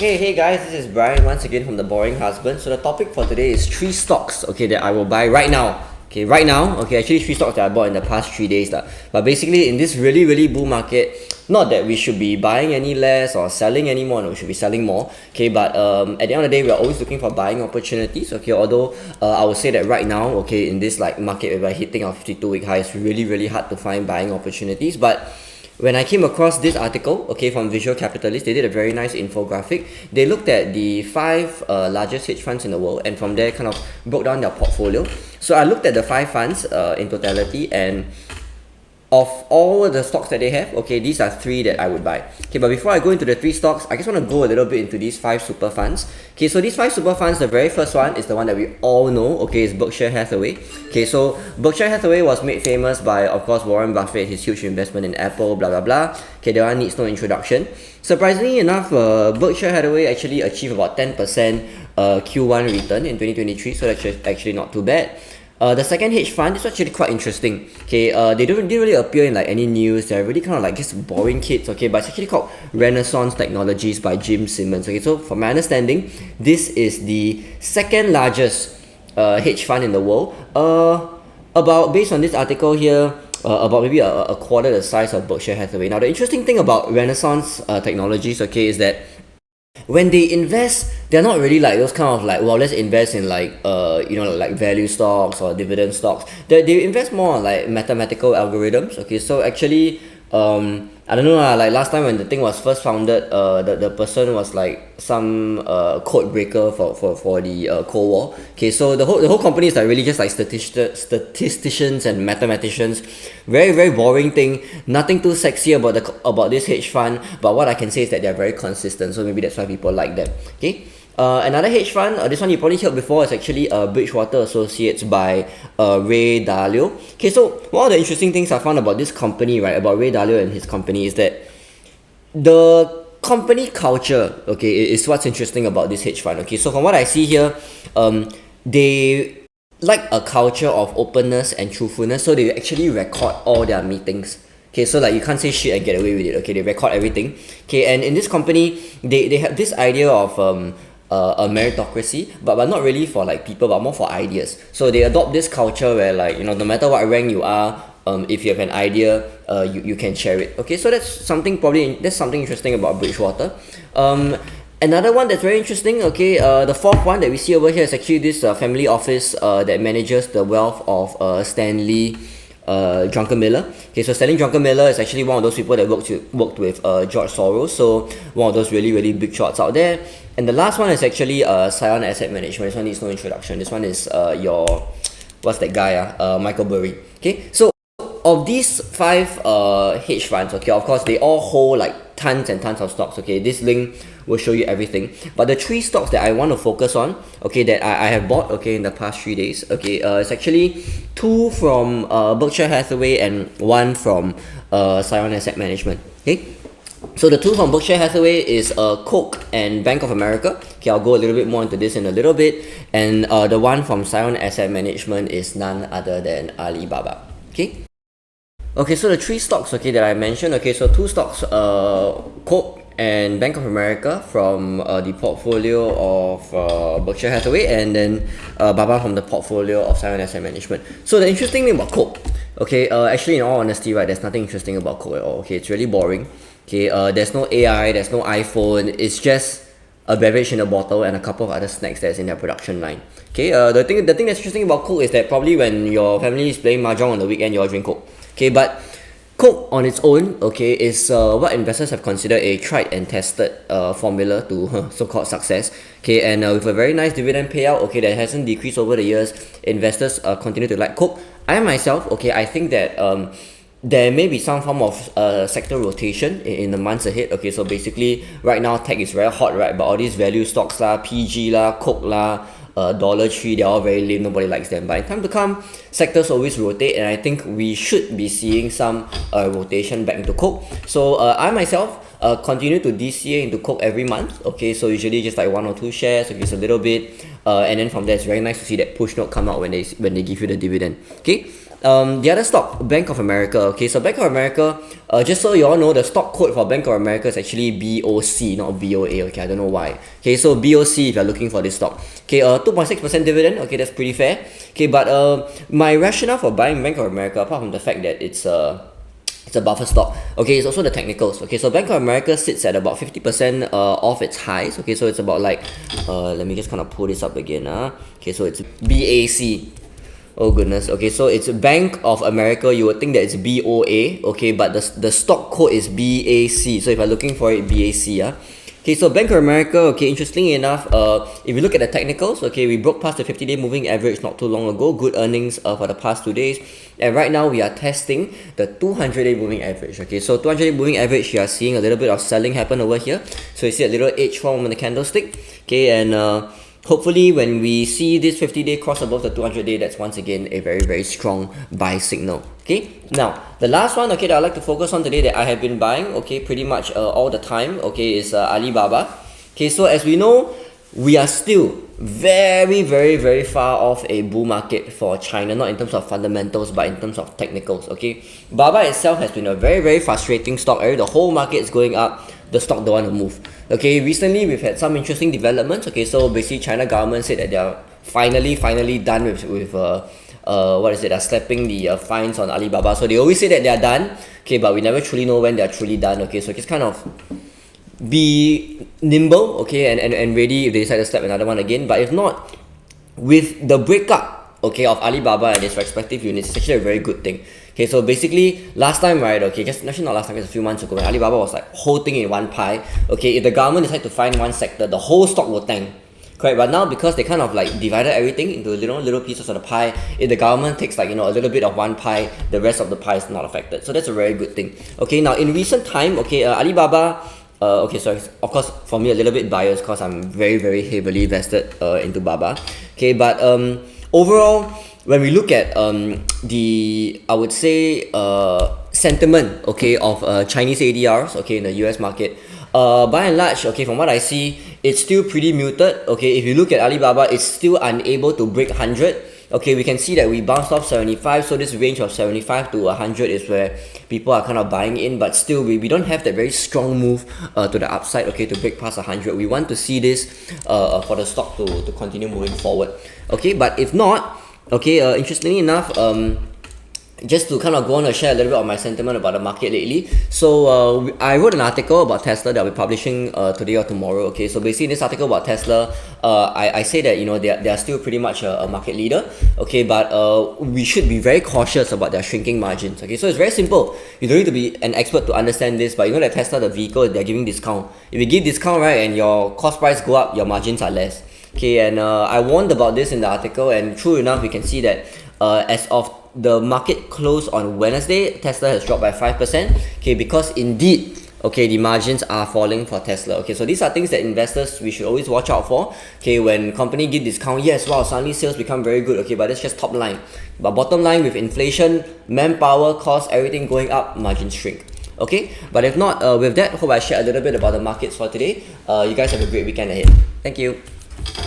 Hey guys, this is Brian once again from The Boring Husband. So the topic for today is three stocks, that I will buy right now. Right now, actually three stocks that I bought in the past 3 days lah. But basically in this really bull market, not that we should be buying any less or selling any more, no, we should be selling more. But at the end of the day, we are always looking for buying opportunities. Although I would say that right now, in this like market where we're hitting our 52-week high, it's really hard to find buying opportunities. But when I came across this article, from Visual Capitalist, they did a very nice infographic. They looked at the five largest hedge funds in the world, and from there kind of broke down their portfolio. So I looked at the five funds in totality, and of all the stocks that they have, these are three that I would buy. But before I go into the three stocks, I just want to go a little bit into these five super funds. So these five super funds, the very first one is the one that we all know, is Berkshire Hathaway. So Berkshire Hathaway was made famous by, of course, Warren Buffett, his huge investment in Apple, blah blah blah. That one needs no introduction. Surprisingly enough, Berkshire Hathaway actually achieved about 10% Q1 return in 2023, so that's actually not too bad. The second hedge fund is actually quite interesting. They didn't really appear in like any news. They're really kind of like just boring kids. But it's actually called Renaissance Technologies by Jim Simmons. So from my understanding, this is the second largest hedge fund in the world. Based on this article here, about maybe a quarter the size of Berkshire Hathaway. Now the interesting thing about Renaissance Technologies, is that when they invest, they're not really like those kind of like, well, let's invest in like like value stocks or dividend stocks. They invest more on like mathematical algorithms. So actually I don't know like last time when the thing was first founded, the person was like some code breaker for the Cold War. So the whole company is like really just like statisticians and mathematicians. Very boring thing. Nothing too sexy about this hedge fund, but what I can say is that they're very consistent, so maybe that's why people like them. Another hedge fund, this one you probably heard before, is actually Bridgewater Associates by Ray Dalio. So one of the interesting things I found about this company, right, about Ray Dalio and his company, is that the company culture, is what's interesting about this hedge fund. So from what I see here, they like a culture of openness and truthfulness, so they actually record all their meetings. So like you can't say shit and get away with it. They record everything. And in this company, they have this idea of a meritocracy, but not really for like people, but more for ideas. So they adopt this culture where like, no matter what rank you are, if you have an idea, you can share it. So that's something interesting about Bridgewater. Another one that's very interesting, the fourth one that we see over here is actually this family office that manages the wealth of Stanley Druckenmiller. So Stanley Druckenmiller is actually one of those people that worked with George Soros, so one of those really big shots out there. And the last one is actually Scion Asset Management. This one needs no introduction. This one is what's that guy? Michael Burry. So of these five hedge funds, of course they all hold like tons and tons of stocks. This link will show you everything. But the three stocks that I want to focus on, that I have bought in the past 3 days, it's actually two from Berkshire Hathaway and one from Scion Asset Management. So the two from Berkshire Hathaway is Coke and Bank of America. I'll go a little bit more into this in a little bit. And the one from Scion Asset Management is none other than Alibaba. So the three stocks that I mentioned, so two stocks, Coke and Bank of America from the portfolio of Berkshire Hathaway, and then Baba from the portfolio of Scion Asset Management. So the interesting thing about Coke, actually in all honesty, right, there's nothing interesting about Coke at all. It's really boring. There's no AI, there's no iPhone, it's just a beverage in a bottle and a couple of other snacks that's in their production line. The thing that's interesting about Coke is that probably when your family is playing mahjong on the weekend, you all drink Coke. But Coke on its own, is what investors have considered a tried and tested formula to so-called success. And with a very nice dividend payout, that hasn't decreased over the years, investors continue to like Coke. I myself, I think that there may be some form of sector rotation in the months ahead. So basically right now tech is very hot, right? But all these value stocks lah, PG lah, Coke lah, Dollar Tree, they're all very lame, nobody likes them. But in time to come, sectors always rotate, and I think we should be seeing some rotation back into Coke. So I myself continue to DCA into Coke every month. So usually just like 1 or 2 shares, just a little bit, and then from there it's very nice to see that push note come out when they give you the dividend. the other stock, Bank of America. Okay, so Bank of America, just so you all know, the stock code for Bank of America is actually BOC, not BOA. Okay, I don't know why. Okay, so BOC if you're looking for this stock. Okay, 2.6% dividend. Okay, that's pretty fair. Okay, but my rationale for buying Bank of America, apart from the fact that it's a buffer stock. Okay, it's also the technicals. Okay, so Bank of America sits at about 50% off its highs. Okay, so it's about like, let me just kind of pull this up again. Okay, so it's BAC. Oh goodness. Okay, so it's Bank of America. You would think that it's BOA. Okay, but the stock code is BAC. So if you're looking for it, BAC. Okay, so Bank of America, okay, interestingly enough, if you look at the technicals, okay, we broke past the 50-day moving average not too long ago. Good earnings for the past 2 days. And right now, we are testing the 200-day moving average. Okay, so 200-day moving average, you are seeing a little bit of selling happen over here. So you see a little H form on the candlestick. Okay, and hopefully when we see this 50-day cross above the 200-day, that's once again a very, very strong buy signal. Okay, now the last one, okay, that I'd like to focus on today that I have been buying, okay, pretty much all the time, okay, is Alibaba. Okay, so as we know, we are still very, very, very far off a bull market for China, not in terms of fundamentals, but in terms of technicals. Okay, Baba itself has been a very, very frustrating stock. The whole market is going up, the stock don't want to move. Okay, recently we've had some interesting developments. Okay, so basically China government said that they are finally done with what is it? Slapping the fines on Alibaba. So they always say that they are done. Okay, but we never truly know when they are truly done. Okay, so just kind of be nimble, okay, and ready if they decide to slap another one again. But if not, with the breakup, okay, of Alibaba and its respective units, it's actually a very good thing. Okay, so basically last time, right, okay, just actually not last time, just a few months ago, when Alibaba was like whole thing in one pie. Okay, if the government decide to find one sector, the whole stock will tank. Correct, but now because they kind of like divided everything into little pieces of the pie, if the government takes like, a little bit of one pie, the rest of the pie is not affected. So that's a very good thing. Okay, now in recent time, okay, Alibaba, okay, so of course for me a little bit biased because I'm very, very heavily vested into Baba. Okay, but overall, when we look at the, I would say, sentiment, okay, of Chinese ADRs, okay, in the US market, by and large, okay, from what I see, it's still pretty muted. Okay, if you look at Alibaba, it's still unable to break 100. Okay, we can see that we bounced off 75, so this range of 75 to 100 is where people are kind of buying in, but still we don't have that very strong move to the upside, okay, to break past 100. We want to see this for the stock to continue moving forward. Okay, but if not, okay, interestingly enough, just to kind of go on and share a little bit of my sentiment about the market lately. So I wrote an article about Tesla that I'll be publishing today or tomorrow. Okay, so basically in this article about Tesla, I say that they are still pretty much a market leader. Okay, but we should be very cautious about their shrinking margins. Okay, so it's very simple. You don't need to be an expert to understand this, but you know that Tesla, the vehicle, they're giving discount. If you give discount, right, and your cost price go up, your margins are less. Okay, and I warned about this in the article, and true enough, we can see that as of the market close on Wednesday, Tesla has dropped by 5%. Okay, because indeed, okay, the margins are falling for Tesla. Okay, so these are things that investors, we should always watch out for. Okay, when company give discount, yes, wow, suddenly sales become very good. Okay, but that's just top line. But bottom line, with inflation, manpower, cost, everything going up, margins shrink. Okay, but if not, with that, hope I shared a little bit about the markets for today. You guys have a great weekend ahead. Thank you.